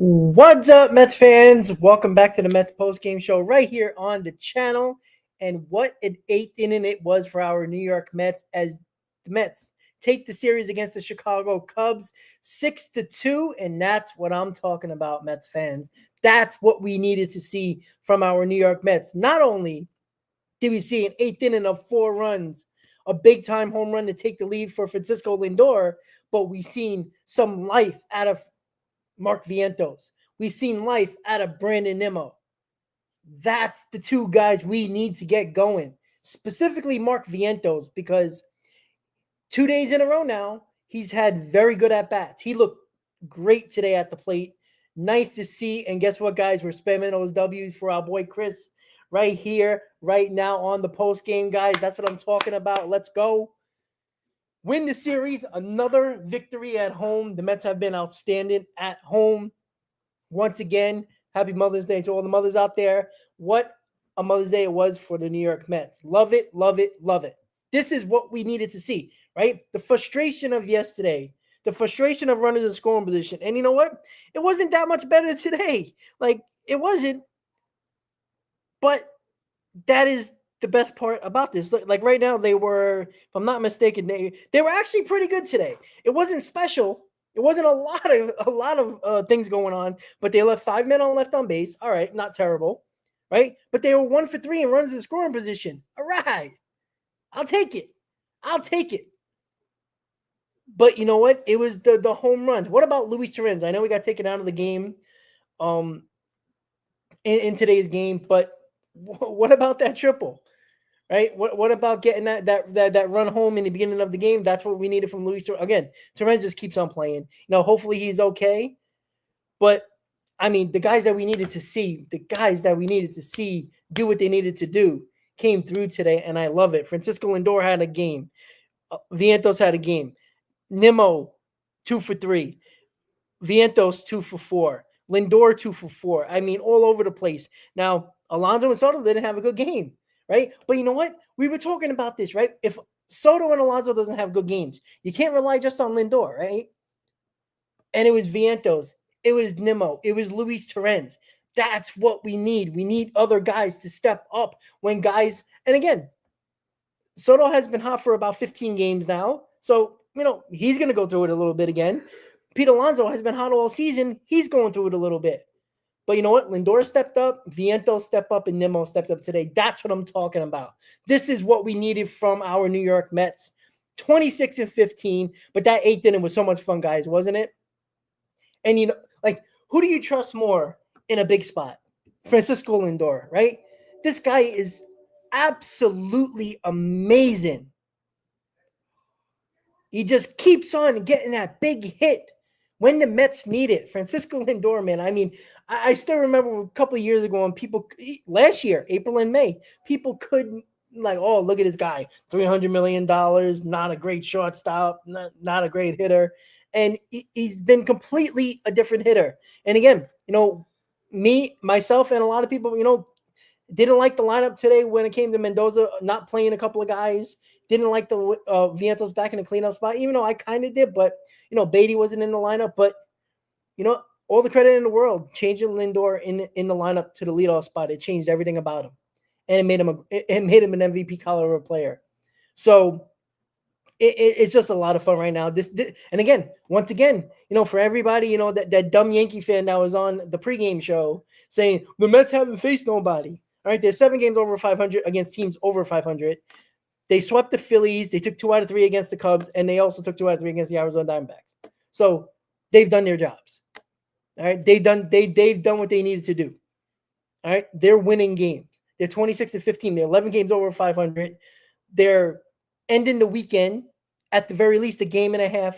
What's up, Mets fans? Welcome back to the Mets PostGame Show right here on the channel. And what an eighth inning it was for our New York Mets as the Mets take the series against the Chicago Cubs 6-2. And that's what I'm talking about, Mets fans. That's what we needed to see from our New York Mets. Not only did we see an eighth inning of 4 runs, a big-time home run to take the lead for Francisco Lindor, but we seen some life out of Mark Vientos. We've seen life out of Brandon Nimmo. That's the two guys we need to get going. Specifically Mark Vientos, because 2 days in a row now, he's had very good at-bats. He looked great today at the plate. Nice to see. And guess what, guys? We're spamming those W's for our boy Chris right here, right now on the post game, guys. That's what I'm talking about. Let's go. Win the series, another victory at home. The Mets have been outstanding at home. Once again, happy Mother's Day to all the mothers out there. What a Mother's Day it was for the New York Mets. Love it, love it, love it. This is what we needed to see, right? The frustration of yesterday, the frustration of running the scoring position. And you know what? It wasn't that much better today. Like, it wasn't. But that is the best part about this. Like right now, they were, if I'm not mistaken, they were actually pretty good today. It wasn't special. It wasn't a lot of things going on, but they left 5 men on left on base. All right, not terrible, right? But they were 1 for 3 and runs in scoring position. All right, I'll take it. I'll take it. But you know what? It was the home runs. What about Luis Torrens? I know we got taken out of the game, in today's game, but what about that triple? Right? What about getting that run home in the beginning of the game? That's what we needed from Luis Torrens. Again, Torrens just keeps on playing. Hopefully he's okay. But I mean, the guys that we needed to see do what they needed to do came through today, and I love it. Francisco Lindor had a game. Vientos had a game. Nimmo, 2 for 3. Vientos, 2 for 4. Lindor, 2 for 4. I mean, all over the place. Now, Alonso and Soto didn't have a good game, right? But you know what? We were talking about this, right? If Soto and Alonso doesn't have good games, you can't rely just on Lindor, right? And it was Vientos. It was Nimmo. It was Luis Torrens. That's what we need. We need other guys to step up when guys, and again, Soto has been hot for about 15 games now. So, he's going to go through it a little bit again. Pete Alonso has been hot all season. He's going through it a little bit. But you know what? Lindor stepped up, Vientos stepped up, and Nimmo stepped up today. That's what I'm talking about. This is what we needed from our New York Mets. 26-15, but that eighth inning was so much fun, guys, wasn't it? And, who do you trust more in a big spot? Francisco Lindor, right? This guy is absolutely amazing. He just keeps on getting that big hit when the Mets need it. Francisco Lindor, man. I mean, I still remember a couple of years ago when last year, April and May, people couldn't oh, look at this guy, $300 million, not a great shortstop, not a great hitter. And he's been completely a different hitter. And again, me, myself, and a lot of people, didn't like the lineup today when it came to Mendoza not playing a couple of guys. Didn't like the Vientos back in the cleanup spot, even though I kind of did. But, Beatty wasn't in the lineup. But, all the credit in the world, changing Lindor in the lineup to the leadoff spot. It changed everything about him. And it made him an MVP caliber player. So it's just a lot of fun right now. This and again, once again, for everybody, that dumb Yankee fan that was on the pregame show saying the Mets haven't faced nobody. All right, there's 7 games over 500 against teams over 500. They swept the Phillies. They took 2 out of 3 against the Cubs, and they also took 2 out of 3 against the Arizona Diamondbacks. So they've done their jobs. All right, they've done what they needed to do. All right, they're winning games. They're 26-15. They're 11 games over 500. They're ending the weekend at the very least a game and a half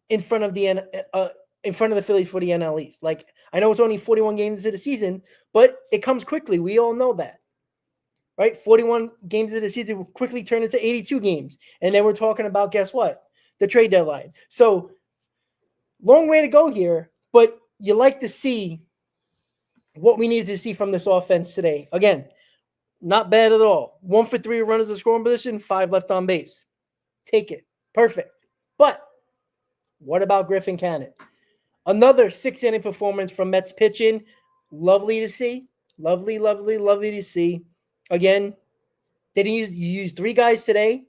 in front of the Phillies for the NL East. I know it's only 41 games into the season, but it comes quickly. We all know that, right? 41 games into the season will quickly turn into 82 games. And then we're talking about, guess what? The trade deadline. So long way to go here, but you like to see what we needed to see from this offense today. Again, not bad at all. 1 for 3 runners in scoring position, 5 left on base. Take it. Perfect. But what about Griffin Cannon? Another 6 inning performance from Mets pitching. Lovely to see. Lovely, lovely, lovely to see. Again, they didn't use you used 3 guys today,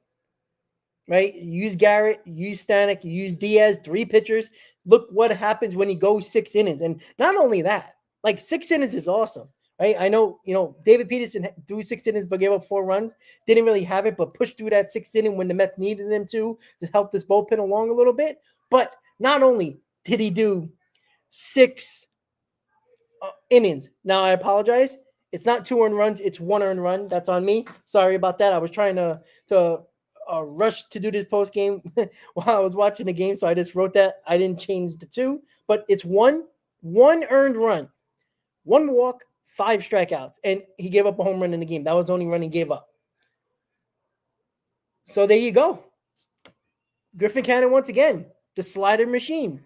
right? You use Garrett, you use Stanek, you use Diaz, 3 pitchers. Look what happens when he goes 6 innings. And not only that, like 6 innings is awesome, right? I know, David Peterson threw 6 innings but gave up 4 runs. Didn't really have it, but pushed through that 6 inning when the Mets needed him to help this bullpen along a little bit. But not only did he do 6 innings. Now, I apologize. It's not 2 earned runs. It's 1 earned run. That's on me. Sorry about that. I was trying to rush to do this post game while I was watching the game, so I just wrote that. I didn't change the 2, but it's one earned run, 1 walk, 5 strikeouts, and he gave up a home run in the game. That was the only run he gave up. So there you go. Griffin Cannon once again, the slider machine.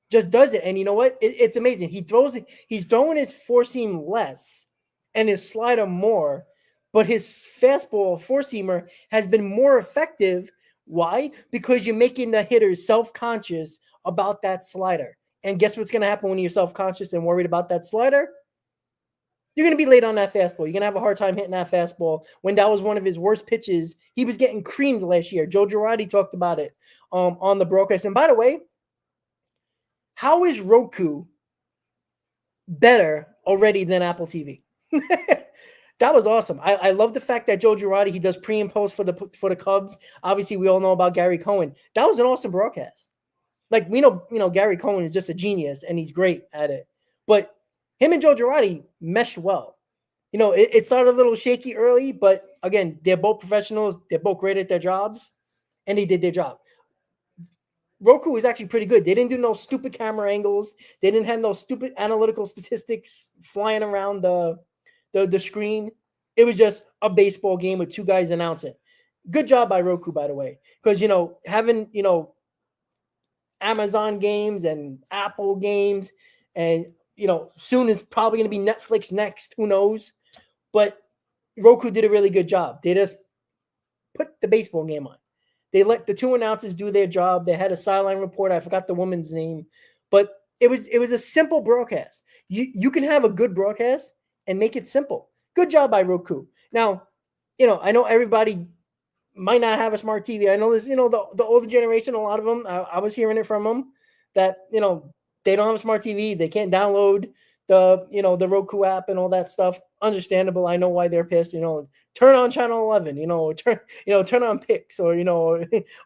Just does it. And you know what? It's amazing. He's throwing his four seam less and his slider more, but his fastball four seamer has been more effective. Why? Because you're making the hitters self-conscious about that slider. And guess what's going to happen when you're self-conscious and worried about that slider? You're going to be late on that fastball. You're going to have a hard time hitting that fastball when that was one of his worst pitches. He was getting creamed last year. Joe Girardi talked about it on the broadcast. And by the way, how is Roku better already than Apple TV? That was awesome. I love the fact that Joe Girardi, he does pre and post for the Cubs. Obviously, we all know about Gary Cohen. That was an awesome broadcast. Like, we know, Gary Cohen is just a genius, and he's great at it. But him and Joe Girardi meshed well. It started a little shaky early, but again, they're both professionals. They're both great at their jobs, and they did their job. Roku was actually pretty good. They didn't do no stupid camera angles. They didn't have no stupid analytical statistics flying around the screen. It was just a baseball game with 2 guys announcing. Good job by Roku, by the way, because having Amazon games and Apple games, and soon it's probably going to be Netflix next. Who knows? But Roku did a really good job. They just put the baseball game on. They let the 2 announcers do their job. They had a sideline reporter. I forgot the woman's name, but it was a simple broadcast. You can have a good broadcast and make it simple. Good job by Roku. Now, I know everybody might not have a smart TV. I know this, the older generation, a lot of them, I was hearing it from them that, they don't have a smart TV. They can't download the Roku app and all that stuff. Understandable. I know why they're pissed. Turn on channel 11. Turn on Pix or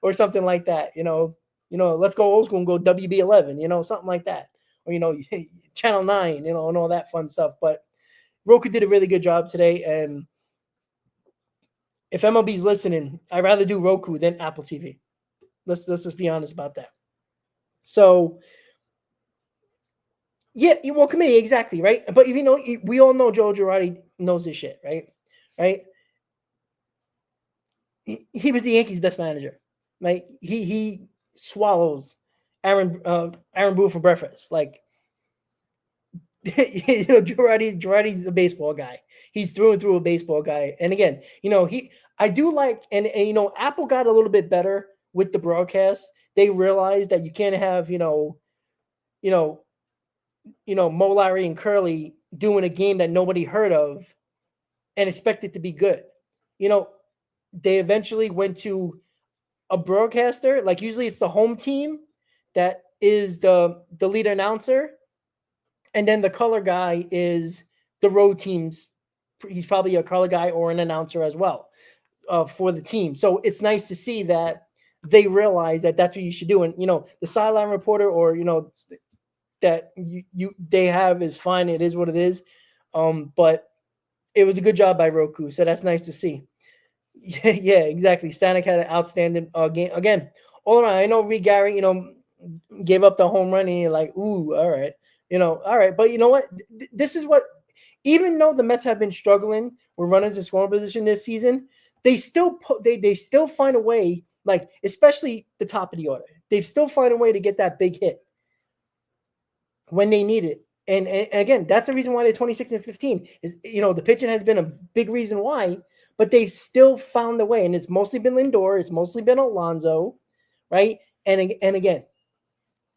or something like that. Let's go old school and go WB11. Something like that. Or channel 9. And all that fun stuff. But Roku did a really good job today. And if MLB's listening, I'd rather do Roku than Apple TV. Let's just be honest about that. So. Yeah, well, committee, exactly, right? But we all know Joe Girardi knows this shit, right? Right? He was the Yankees' best manager, right? He swallows Aaron Boone for breakfast. Like, Girardi's a baseball guy. He's through and through a baseball guy. And again, I do like, and Apple got a little bit better with the broadcast. They realized that you can't have, Mo, Larry, and Curly doing a game that nobody heard of and expect it to be good. They eventually went to a broadcaster. Like, usually it's the home team that is the lead announcer, and then the color guy is the road team's. He's probably a color guy or an announcer as well for the team. So it's nice to see that they realize that that's what you should do. And the sideline reporter or that they have is fine. It is what it is. But it was a good job by Roku. So that's nice to see. Yeah, exactly. Stanek had an outstanding game. Again, all around. I know Reed Gary, gave up the home run and you're like, ooh, all right. All right. But you know what? This is what, even though the Mets have been struggling with runners in scoring position this season, they still they still find a way, like, especially the top of the order. They still find a way to get that big hit when they need it. And again, that's the reason why they're 26-15 is, the pitching has been a big reason why, but they've still found a way. And it's mostly been Lindor. It's mostly been Alonso, right? And again,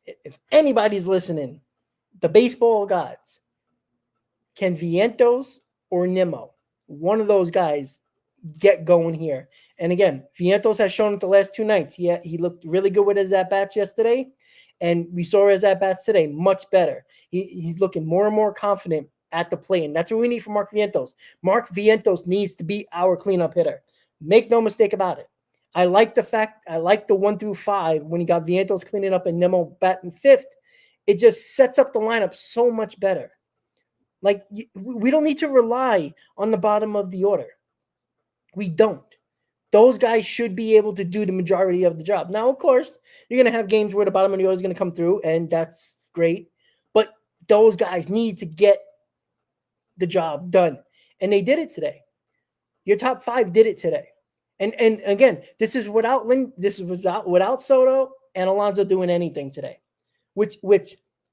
if anybody's listening, the baseball gods, can Vientos or Nimmo, one of those guys, get going here? And again, Vientos has shown it the last 2 nights. He looked really good with his at-bats yesterday, and we saw his at-bats today much better. He's looking more and more confident at the plate, and that's what we need from Mark Vientos. Mark Vientos needs to be our cleanup hitter. Make no mistake about it. I like the 1 through 5 when he got Vientos cleaning up and Nimmo batting 5th. It just sets up the lineup so much better. Like, we don't need to rely on the bottom of the order. We don't. Those guys should be able to do the majority of the job. Now, of course, you're going to have games where the bottom of the order is going to come through, and that's great. But those guys need to get the job done. And they did it today. Your top 5 did it today. And again, this is without Soto and Alonso doing anything today. Which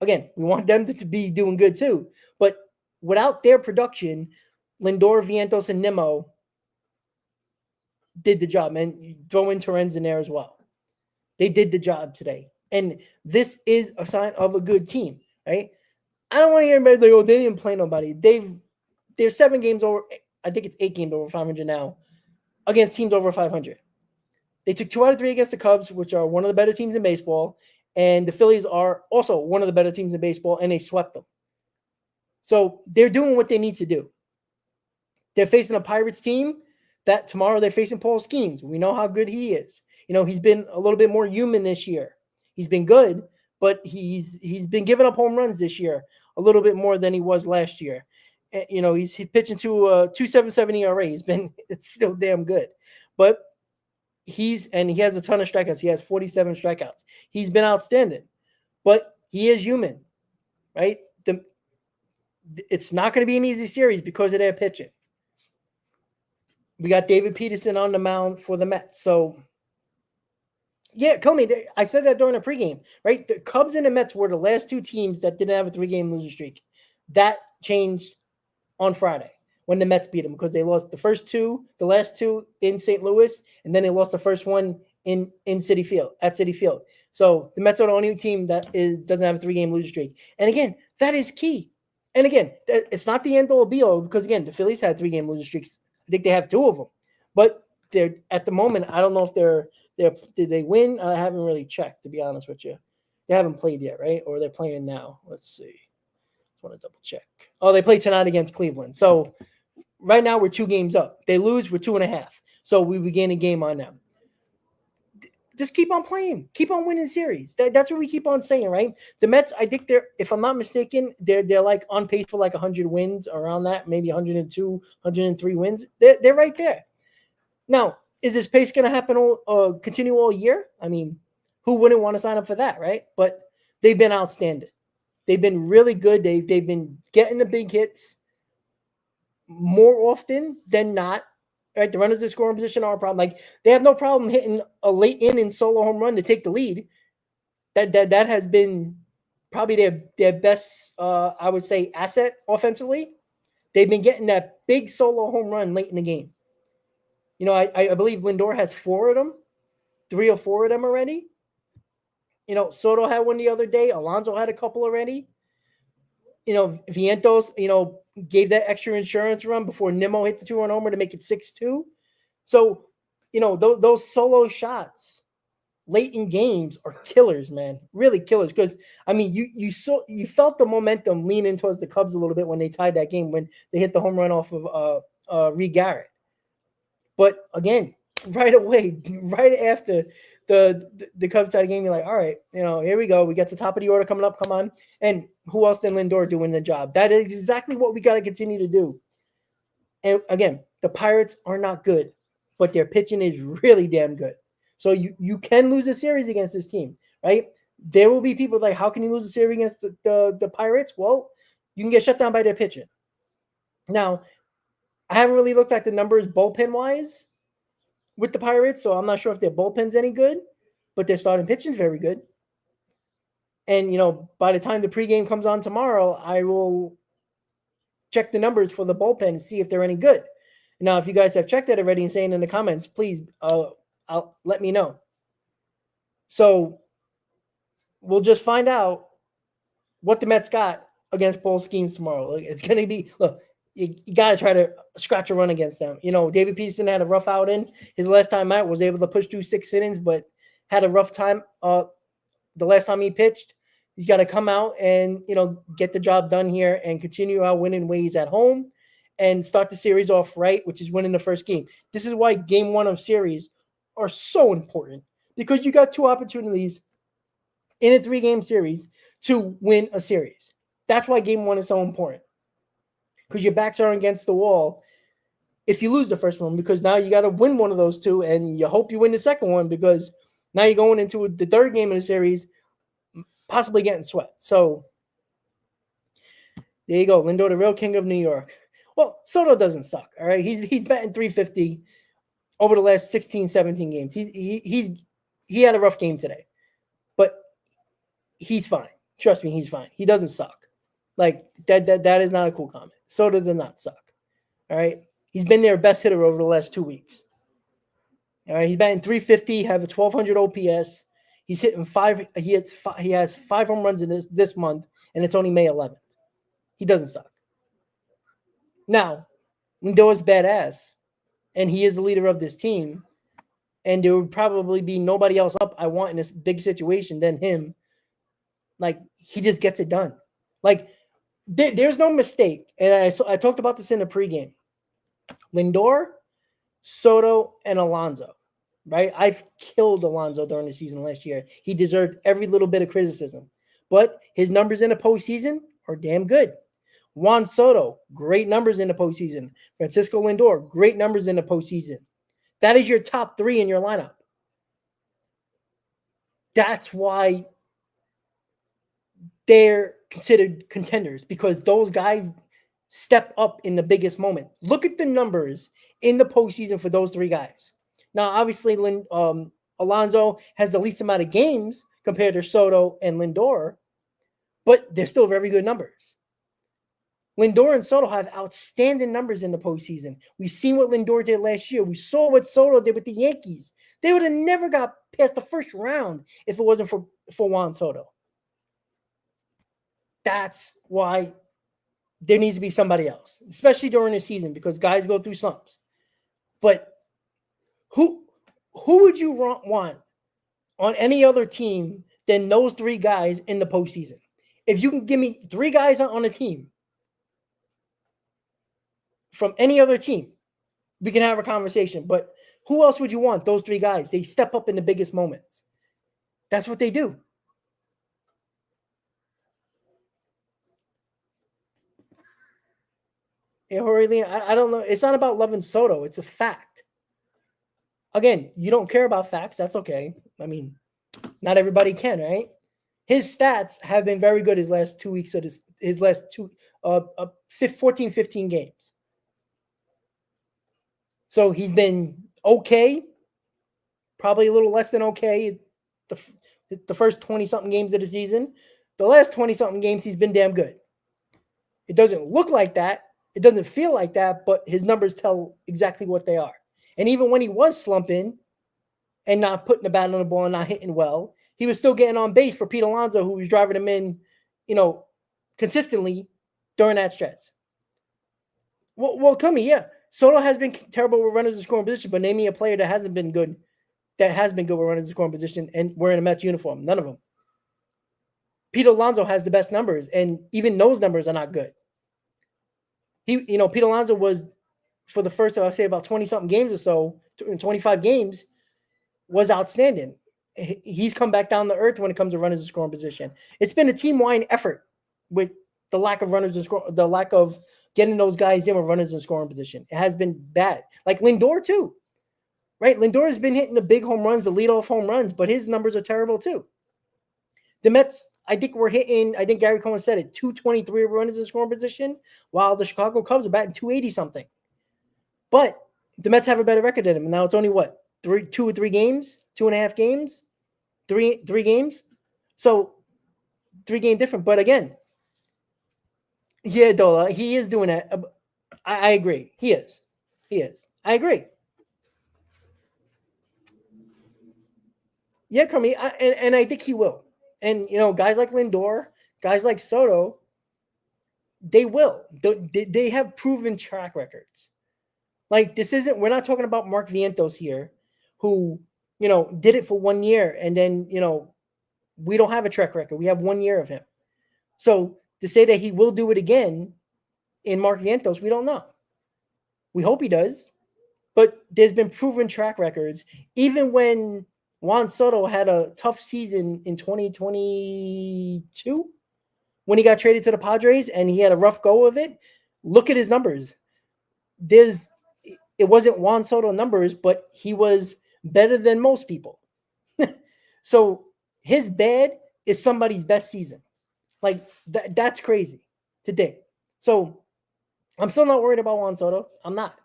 again, we want them to be doing good too. But without their production, Lindor, Vientos, and Nimmo did the job. And throw in Torrens in there as well. They did the job today. And this is a sign of a good team, right? I don't want to hear anybody like, they didn't play nobody. They're 7 games over. I think it's 8 games over 500 now against teams over 500. They took 2 out of 3 against the Cubs, which are one of the better teams in baseball. And the Phillies are also one of the better teams in baseball, and they swept them. So they're doing what they need to do. They're facing a Pirates team that tomorrow they're facing Paul Skeens. We know how good he is. He's been a little bit more human this year. He's been good, but he's been giving up home runs this year a little bit more than he was last year. He's pitching to a 2.77 ERA. It's still damn good. But he has a ton of strikeouts. He has 47 strikeouts. He's been outstanding. But he is human, right? It's not going to be an easy series because of their pitching. We got David Peterson on the mound for the Mets. So, yeah, Comey, I said that during the pregame, right? The Cubs and the Mets were the last 2 teams that didn't have a 3-game losing streak. That changed on Friday when the Mets beat them because they lost the last two in St. Louis, and then they lost the first one at Citi Field. So the Mets are the only team that doesn't have a 3-game losing streak. And again, that is key. And again, it's not the end all be all because again, the Phillies had 3-game losing streaks. I think they have 2 of them, but they're at the moment. I don't know if did they win? I haven't really checked, to be honest with you. They haven't played yet, right? Or they're playing now. Let's see. Just want to double check. Oh, they play tonight against Cleveland. So right now we're 2 games up. They lose, we're 2.5. So we begin a game on them. Just keep on playing. Keep on winning series. That's what we keep on saying, right? The Mets, I think if I'm not mistaken, they're like on pace for like 100 wins, around that, maybe 102, 103 wins. They're right there. Now, is this pace going to happen continue all year? I mean, who wouldn't want to sign up for that, right? But they've been outstanding. They've been really good. They've been getting the big hits more often than not. Right, the runners in scoring position are a problem. Like, they have no problem hitting a late inning solo home run to take the lead. That has been probably their best, I would say, asset offensively. They've been getting that big solo home run late in the game. I believe Lindor has 4 of them, 3 or 4 of them already. Soto had one the other day. Alonso had a couple already. Vientos, gave that extra insurance run before Nimmo hit the 2-run homer to make it 6-2. So, those solo shots late in games are killers, man. Really killers. Because, I mean, you felt the momentum leaning towards the Cubs a little bit when they tied that game when they hit the home run off of Reed Garrett. But again, right away, right after the Cubs tied the game, you're like, all right, here we go. We got the top of the order coming up. Come on. And who else than Lindor doing the job? That is exactly what we got to continue to do. And again, the Pirates are not good, but their pitching is really damn good. So you can lose a series against this team, right? There will be people like, how can you lose a series against the Pirates? Well, you can get shut down by their pitching. Now, I haven't really looked at the numbers bullpen-wise with the Pirates, so I'm not sure if their bullpen's any good, but their starting pitching is very good. And, by the time the pregame comes on tomorrow, I will check the numbers for the bullpen and see if they're any good. Now, if you guys have checked that already and saying in the comments, please let me know. So we'll just find out what the Mets got against PostGame tomorrow. It's going to be, look, you got to try to scratch a run against them. David Peterson had a rough outing. His last time out was able to push through 6 innings, but had a rough time the last time he pitched. He's got to come out and, get the job done here and continue our winning ways at home and start the series off right, which is winning the first game. This is why game 1 of series are so important, because you got 2 opportunities in a 3-game series to win a series. That's why game 1 is so important, because your backs are against the wall if you lose the first one, because now you got to win one of those 2, and you hope you win the second one, because now you're going into the 3rd game of the series possibly getting swept. So there you go. Lindor, the real king of New York. Well, Soto doesn't suck, all right? He's batting .350 over the last 16, 17 games. He had a rough game today, but he's fine. Trust me, he's fine. He doesn't suck. Like, that is not a cool comment. Soto does not suck, all right? He's been their best hitter over the last 2 weeks. All right, he's batting .350, have a 1,200 OPS. He's hitting 5. He has 5 home runs in this month, and it's only May 11th. He doesn't suck. Now, Lindor is badass, and he is the leader of this team, and there would probably be nobody else up I want in this big situation than him. Like, he just gets it done. Like, there's no mistake, and I talked about this in the pregame. Lindor, Soto, and Alonso, right? I've killed Alonso during the season last year. He deserved every little bit of criticism, but his numbers in the postseason are damn good. Juan Soto, great numbers in the postseason. Francisco Lindor, great numbers in the postseason. That is your top 3 in your lineup. That's why they're considered contenders, because those guys step up in the biggest moment. Look at the numbers in the postseason for those 3 guys. Now, obviously, Alonso has the least amount of games compared to Soto and Lindor, but they're still very good numbers. Lindor and Soto have outstanding numbers in the postseason. We've seen what Lindor did last year. We saw what Soto did with the Yankees. They would have never got past the first round if it wasn't for Juan Soto. That's why there needs to be somebody else, especially during the season, because guys go through slumps. But who would you want on any other team than those 3 guys in the postseason? If you can give me 3 guys on a team from any other team, we can have a conversation. But who else would you want? Those 3 guys. They step up in the biggest moments. That's what they do. I don't know. It's not about loving Soto. It's a fact. Again, you don't care about facts. That's okay. I mean, not everybody can, right? His stats have been very good his last 2 weeks of his last 14, 15 games. So he's been okay, probably a little less than okay the first 20-something games of the season. The last 20-something games, he's been damn good. It doesn't look like that. It doesn't feel like that, but his numbers tell exactly what they are. And even when he was slumping and not putting the bat on the ball and not hitting well, he was still getting on base for Pete Alonso, who was driving him in, consistently during that stretch. Well, tell me, yeah. Soto has been terrible with runners in scoring position, but name me a player that has been good with runners in scoring position and wearing a Mets uniform. None of them. Pete Alonso has the best numbers, and even those numbers are not good. Pete Alonso was, for the first, I'll say about 20-something games or so, 25 games, was outstanding. He's come back down to earth when it comes to runners in scoring position. It's been a team-wide effort with the lack of runners in the lack of getting those guys in with runners in scoring position. It has been bad. Like Lindor too, right? Lindor has been hitting the big home runs, the leadoff home runs, but his numbers are terrible too. The Mets, I think Gary Cohen said it, 223 runners in scoring position, while the Chicago Cubs are batting 280 something. But the Mets have a better record than him. Now it's only what? 2 or 3 games, 2.5 games, three games. So 3-game difference. But again, yeah, Dola, he is doing that. I agree. He is. I agree. Yeah, Kermit, and I think he will. And, guys like Lindor, guys like Soto, they will. They have proven track records. Like, we're not talking about Mark Vientos here, who, did it for 1 year. And then, we don't have a track record. We have 1 year of him. So to say that he will do it again in Mark Vientos, we don't know. We hope he does. But there's been proven track records. Even when Juan Soto had a tough season in 2022, when he got traded to the Padres and he had a rough go of it, look at his numbers. It wasn't Juan Soto numbers, but he was better than most people. So his bad is somebody's best season. Like, that's crazy today. So I'm still not worried about Juan Soto. I'm not.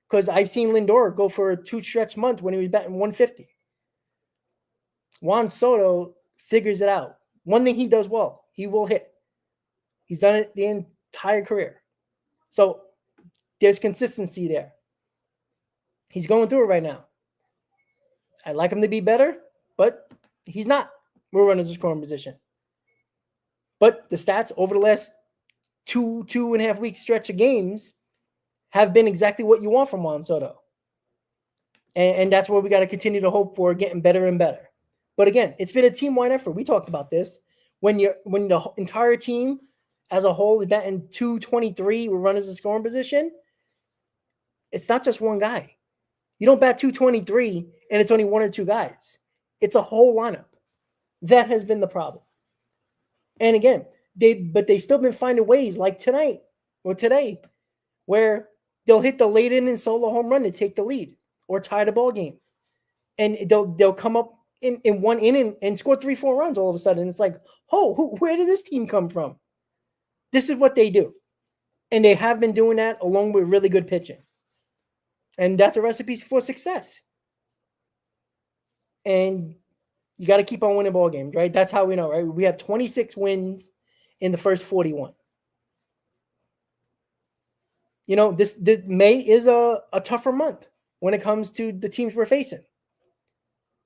Because I've seen Lindor go for a 2-stretch month when he was batting 150. Juan Soto figures it out. One thing he does well, he will hit. He's done it the entire career. So there's consistency there. He's going through it right now. I'd like him to be better, but he's not. We're running the scoring position. But the stats over the last 2.5 week stretch of games have been exactly what you want from Juan Soto. And that's what we got to continue to hope for, getting better and better. But again, it's been a team-wide effort. We talked about this. When the entire team as a whole is batting 223 with runners in scoring position, it's not just one guy. You don't bat 223 and it's only one or two guys. It's a whole lineup. That has been the problem. And again, they still been finding ways like tonight or today where they'll hit the late inning solo home run to take the lead or tie the ball game. And they'll come up in one inning and score 3-4 runs all of a sudden. It's like, where did this team come from? This is what they do. And they have been doing that along with really good pitching. And that's a recipe for success. And you got to keep on winning ball games, right? That's how we know, right? We have 26 wins in the first 41. This May is a tougher month when it comes to the teams we're facing,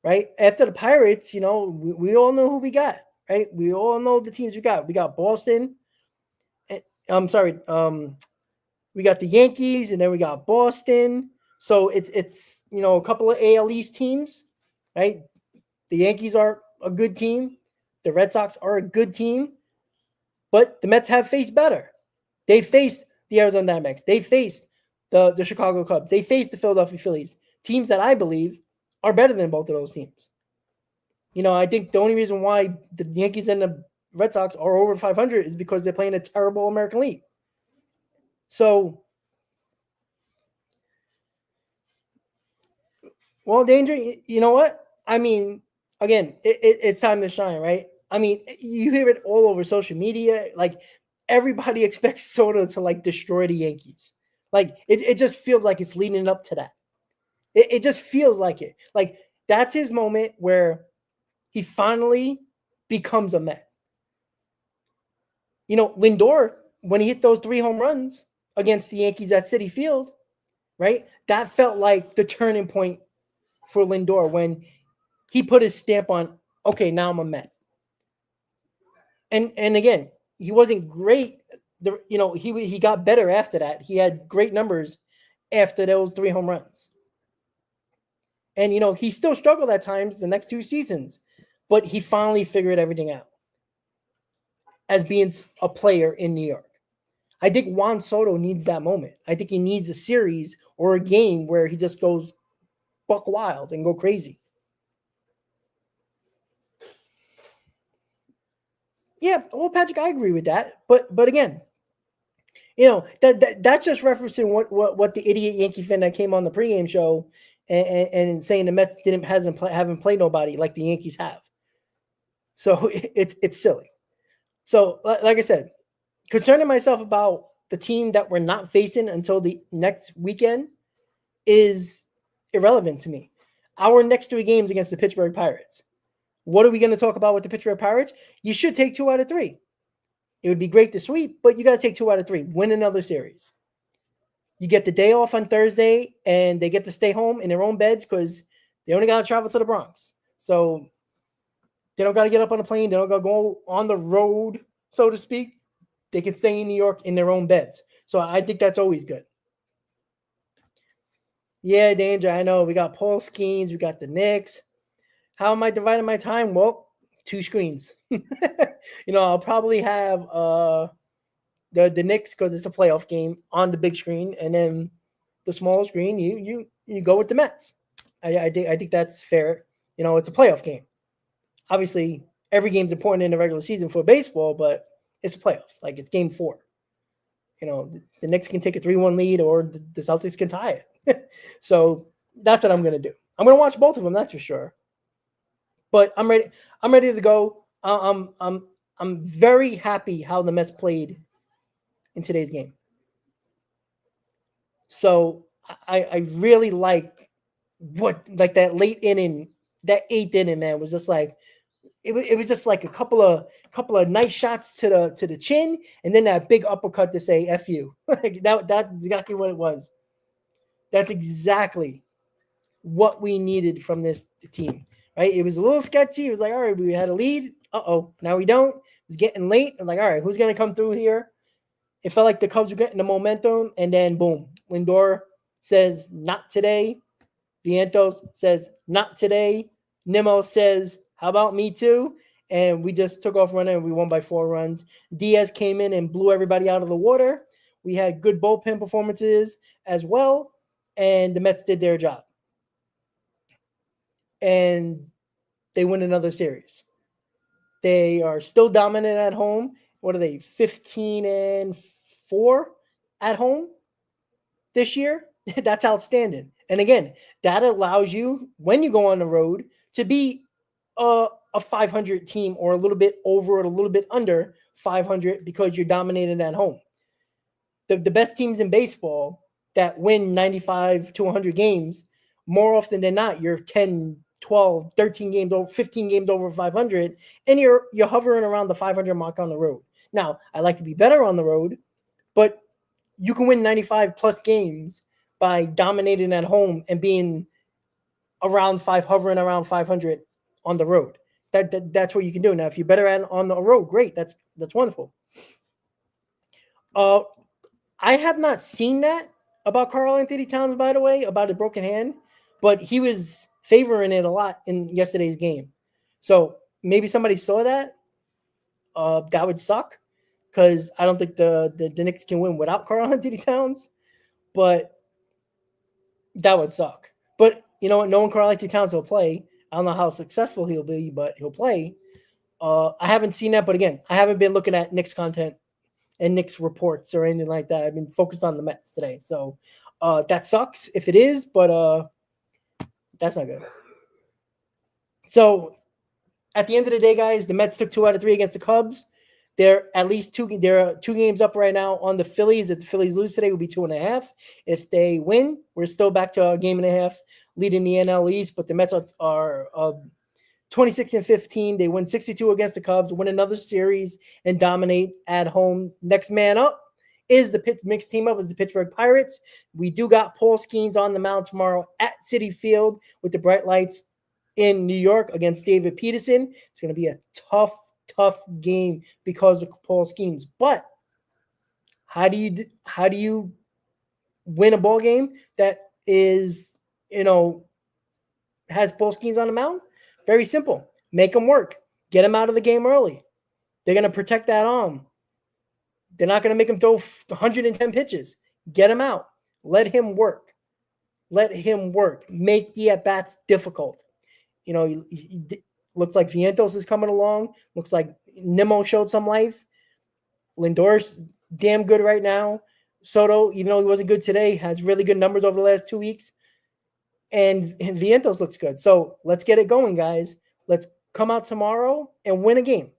right? After the Pirates, we all know who we got, right? We all know the teams we got. We got Boston. I'm sorry. We got the Yankees, and then we got Boston. So it's a couple of AL East teams, right? The Yankees are a good team. The Red Sox are a good team. But the Mets have faced better. They faced the Arizona Diamondbacks. They faced the Chicago Cubs. They faced the Philadelphia Phillies. Teams that I believe are better than both of those teams. I think the only reason why the Yankees and the Red Sox are over 500 is because they're playing a terrible American League. So, well, Danger, you know what? I mean, again, it's time to shine, right? I mean, you hear it all over social media. Like, everybody expects Soto to, destroy the Yankees. Like, it just feels like it's leading up to that. It just feels like it. Like, that's his moment where he finally becomes a Met. Lindor, when he hit those 3 home runs against the Yankees at Citi Field, right? That felt like the turning point for Lindor when he put his stamp on, okay, now I'm a Met. And again, he wasn't great. He got better after that. He had great numbers after those 3 home runs. And, he still struggled at times the next 2 seasons, but he finally figured everything out as being a player in New York. I think Juan Soto needs that moment. I think he needs a series or a game where he just goes buck wild and go crazy. Yeah, well, Patrick, I agree with that. But again, that's just referencing what the idiot Yankee fan that came on the pregame show and saying the Mets haven't played nobody like the Yankees have. So it's silly. So like I said, concerning myself about the team that we're not facing until the next weekend is irrelevant to me. Our next 3 games against the Pittsburgh Pirates. What are we going to talk about with the Pittsburgh Pirates? You should take 2 out of 3. It would be great to sweep, but you got to take 2 out of 3. Win another series. You get the day off on Thursday, and they get to stay home in their own beds because they only got to travel to the Bronx. So They don't got to get up on a plane. They don't got to go on the road, so to speak. They can stay in New York in their own beds. So I think that's always good. Yeah, Danger, I know. We got Paul Skeens. We got the Knicks. How am I dividing my time? Well, 2 screens. I'll probably have the Knicks because it's a playoff game on the big screen, and then the small screen you go with the Mets. I think that's fair. It's a playoff game. Obviously, every game's important in the regular season for baseball, but it's playoffs. Like, it's game 4. The Knicks can take a 3-1 lead, or the Celtics can tie it. So that's what I'm gonna do. I'm gonna watch both of them, that's for sure. But I'm ready. I'm ready to go. I'm very happy how the Mets played in today's game. So I really like that late inning, that 8th inning, man, was just like it was just like a couple of nice shots to the chin, and then that big uppercut to say F you. Like that's exactly what it was. That's exactly what we needed from this team. Right? It was a little sketchy. It was like, all right, we had a lead. Now we don't. It's getting late. I'm like, all right, who's gonna come through here? It felt like the Cubs were getting the momentum, and then boom, Lindor says not today. Vientos says not today. Nimmo says, how about me too? And we just took off running, and we won by 4 runs. Diaz came in and blew everybody out of the water. We had good bullpen performances as well, and the Mets did their job. And they win another series. They are still dominant at home. What are they, 15-4 at home this year? That's outstanding. And again, that allows you, when you go on the road, to be a 500 team, or a little bit over or a little bit under 500, because you're dominated at home. The best teams in baseball that win 95 to 100 games, more often than not, you're 10, 12, 13 games over, 15 games over 500, and you're hovering around the 500 mark on the road. Now, I like to be better on the road, but you can win 95 plus games by dominating at home and being hovering around 500 on the road. That's what you can do. Now, if you're better at on the road, great. That's wonderful. I have not seen that about Karl-Anthony Towns, by the way, about a broken hand, but he was favoring it a lot in yesterday's game. So maybe somebody saw that. That would suck, because I don't think the Knicks can win without Karl-Anthony Towns, but that would suck. But you know what? Knowing Karl-Anthony Towns will play. I don't know how successful he'll be, but he'll play. I haven't seen that, but again, I haven't been looking at Knicks content and Knicks reports or anything like that. I've been focused on the Mets today. So that sucks if it is, but that's not good. So at the end of the day, guys, the Mets took 2 out of 3 against the Cubs. They're at least 2 games up right now on the Phillies. If the Phillies lose today, it will be 2.5. If they win, we're still back to a game and a half leading the NL East. But the Mets are 26-15. They win 62 against the Cubs, win another series, and dominate at home. Next man up is the mixed team up is the Pittsburgh Pirates. We do got Paul Skeens on the mound tomorrow at Citi Field with the bright lights in New York against David Peterson. It's going to be a tough game because of Paul Skeens. But how do you win a ball game that is, has Paul Skeens on the mound? Very simple. Make him work. Get him out of the game early. They're going to protect that arm. They're not going to make him throw 110 pitches. Get him out. Let him work. Make the at-bats difficult. Looks like Vientos is coming along. Looks like Nimmo showed some life. Lindor's damn good right now. Soto, even though he wasn't good today, has really good numbers over the last 2 weeks. And Vientos looks good. So let's get it going, guys. Let's come out tomorrow and win a game.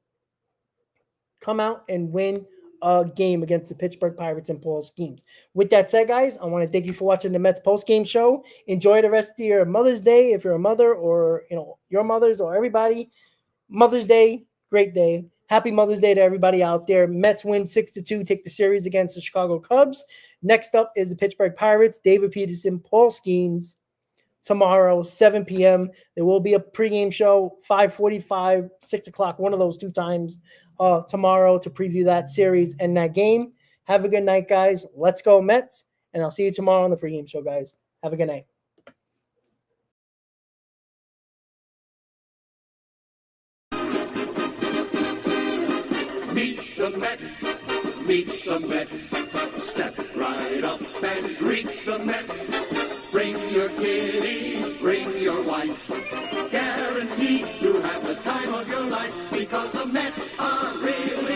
Come out and win a game against the Pittsburgh Pirates and Paul Skeens. With that said, guys, I want to thank you for watching the Mets postgame show. Enjoy the rest of your Mother's Day if you're a mother, or your mothers, or everybody. Mother's Day, great day. Happy Mother's Day to everybody out there. Mets win 6-2, take the series against the Chicago Cubs. Next up is the Pittsburgh Pirates, David Peterson, Paul Skeens. tomorrow, 7 p.m. There will be a pregame show, 5:45, 6 o'clock, one of those two times tomorrow to preview that series and that game. Have a good night, guys. Let's go Mets, and I'll see you tomorrow on the pregame show, guys. Have a good night. Meet the Mets, meet the Mets. Step right up and greet the Mets. Bring your kiddies, bring your wife. Guaranteed to have the time of your life because the Mets are really